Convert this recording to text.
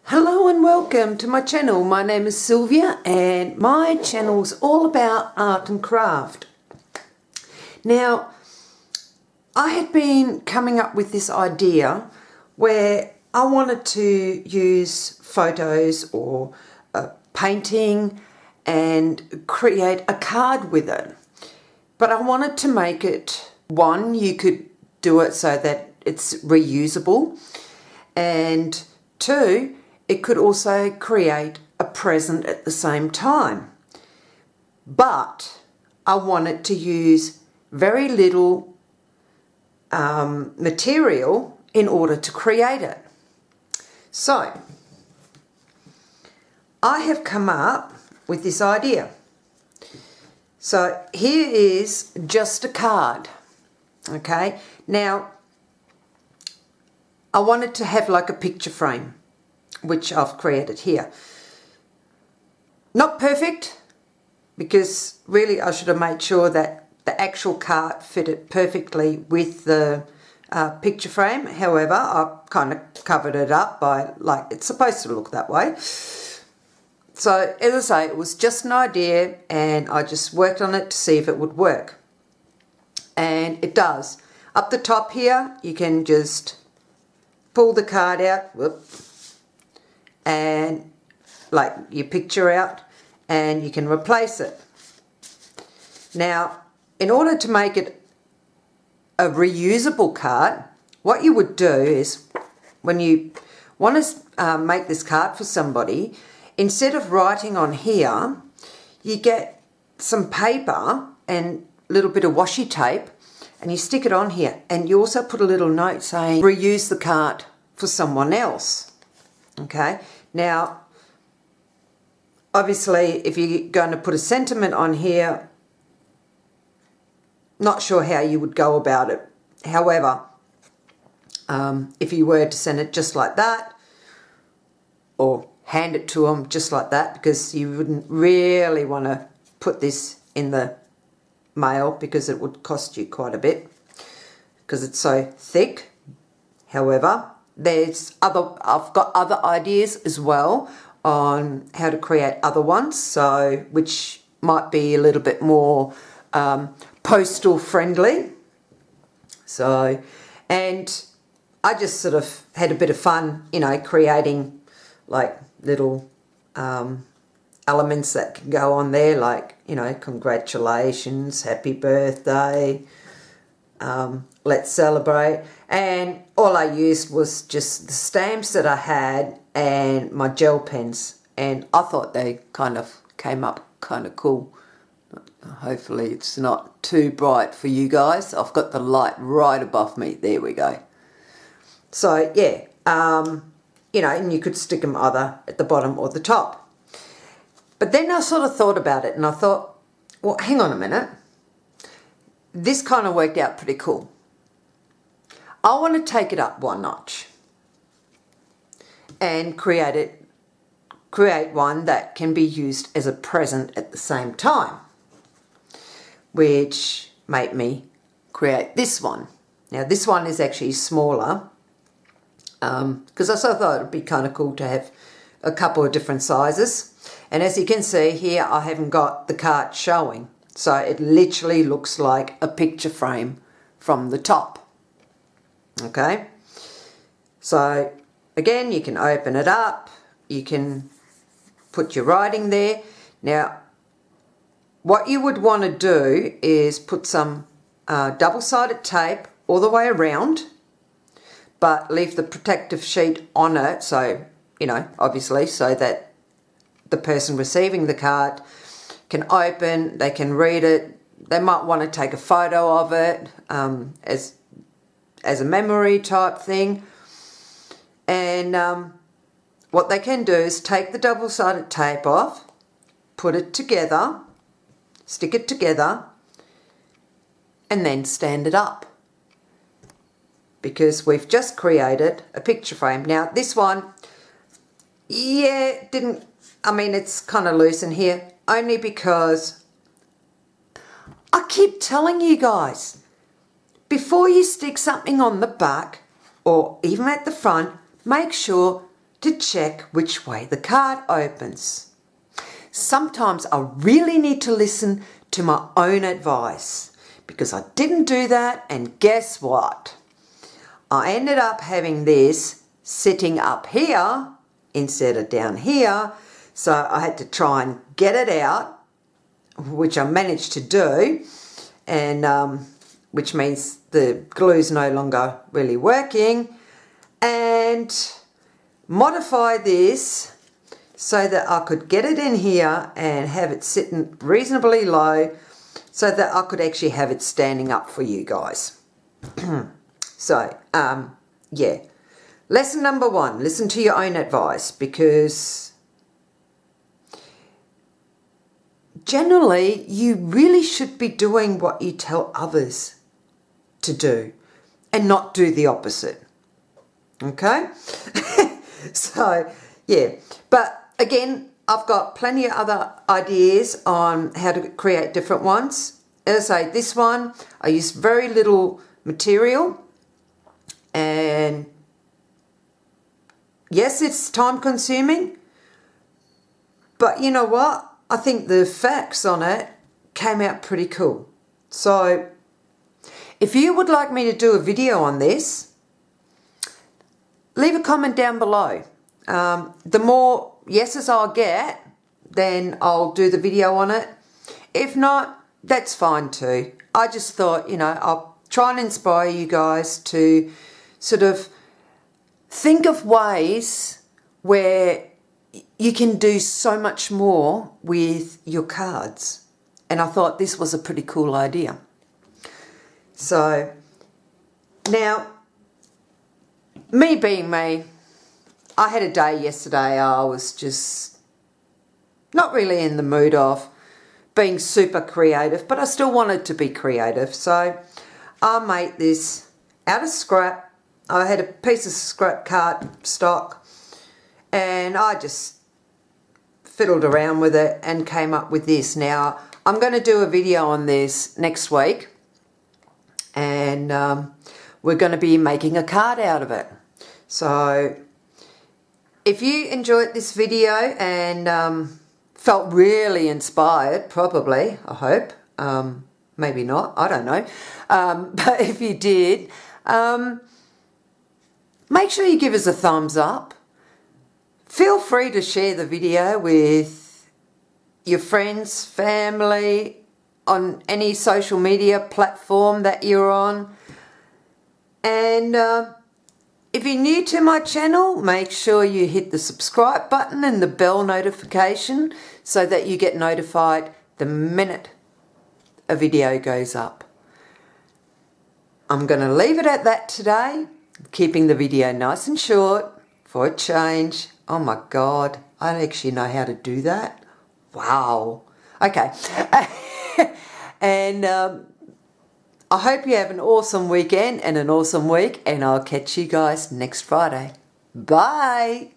Hello and welcome to my channel. My name is Sylvia and my channel's all about art and craft. Now, I had been coming up with this idea where I wanted to use photos or painting and create a card with it. But I wanted to make it, one, you could do it so that it's reusable, and two, it could also create a present at the same time. But I wanted to use very little material in order to create it. So I have come up with this idea. So here is just a card, okay? Now, I wanted to have like a picture frame, which I've created here. Not perfect, because really I should have made sure that the actual card fitted perfectly with the picture frame. However, I've kind of covered it up by, like, it's supposed to look that way. So as I say, it was just an idea and I just worked on it to see if it would work. And it does. Up the top here, you can just pull the card out, whoop, and like your picture out, and you can replace it. Now, in order to make it a reusable card, what you would do is, when you want to make this card for somebody, instead of writing on here, you get some paper and a little bit of washi tape and you stick it on here, and you also put a little note saying reuse the card for someone else. Okay, now obviously if you're going to put a sentiment on here, not sure how you would go about it. However, if you were to send it just like that, or hand it to them just like that, because you wouldn't really want to put this in the mail because it would cost you quite a bit because it's so thick. However, I've got other ideas as well on how to create other ones, so which might be a little bit more postal friendly. So, and I just sort of had a bit of fun, you know, creating like little elements that can go on there, like, you know, congratulations, happy birthday, let's celebrate. And all I used was just the stamps that I had and my gel pens, and I thought they kind of came up kind of cool. Hopefully it's not too bright for you guys. I've got the light right above me. There we go. So yeah, you know, and you could stick them either at the bottom or the top. But then I sort of thought about it and I thought, well, hang on a minute. This kind of worked out pretty cool. I want to take it up one notch and create one that can be used as a present at the same time, which made me create this one. Now this one is actually smaller, because I sort of thought it would be kind of cool to have a couple of different sizes. And as you can see here, I haven't got the card showing, so it literally looks like a picture frame from the top. Okay, so again, you can open it up, you can put your writing there. Now what you would want to do is put some double-sided tape all the way around, but leave the protective sheet on it, so, you know, obviously, so that the person receiving the card can open, they can read it, they might want to take a photo of it as a memory type thing. And what they can do is take the double-sided tape off, put it together, stick it together, and then stand it up, because we've just created a picture frame. Now this one, yeah, it's kind of loose in here, only because I keep telling you guys, before you stick something on the back or even at the front, make sure to check which way the card opens. Sometimes I really need to listen to my own advice because I didn't do that, and guess what? I ended up having this sitting up here instead of down here, so I had to try and get it out, which I managed to do, and which means the glue's no longer really working, and modify this so that I could get it in here and have it sitting reasonably low so that I could actually have it standing up for you guys. So, yeah. Lesson number 1, listen to your own advice, because generally you really should be doing what you tell others to do and not do the opposite. Okay? So, yeah. But again, I've got plenty of other ideas on how to create different ones. As I say, this one, I used very little material, and yes, it's time consuming, but you know what? I think the facts on it came out pretty cool. So if you would like me to do a video on this, leave a comment down below. The more yeses I'll get, then I'll do the video on it. If not, that's fine too. I just thought, you know, I'll try and inspire you guys to sort of think of ways where you can do so much more with your cards. And I thought this was a pretty cool idea. So now, me being me, I had a day yesterday I was just not really in the mood of being super creative, but I still wanted to be creative. So I made this out of scrap. I had a piece of scrap card stock and I just fiddled around with it and came up with this. Now, I'm going to do a video on this next week, and we're going to be making a card out of it. So if you enjoyed this video and felt really inspired, probably, I hope, maybe not, I don't know, but if you did, make sure you give us a thumbs up. Feel free to share the video with your friends, family, on any social media platform that you're on. And if you're new to my channel, make sure you hit the subscribe button and the bell notification so that you get notified the minute a video goes up. I'm going to leave it at that today, keeping the video nice and short for a change. Oh my God, I actually know how to do that. Wow. Okay. And I hope you have an awesome weekend and an awesome week, and I'll catch you guys next Friday. Bye.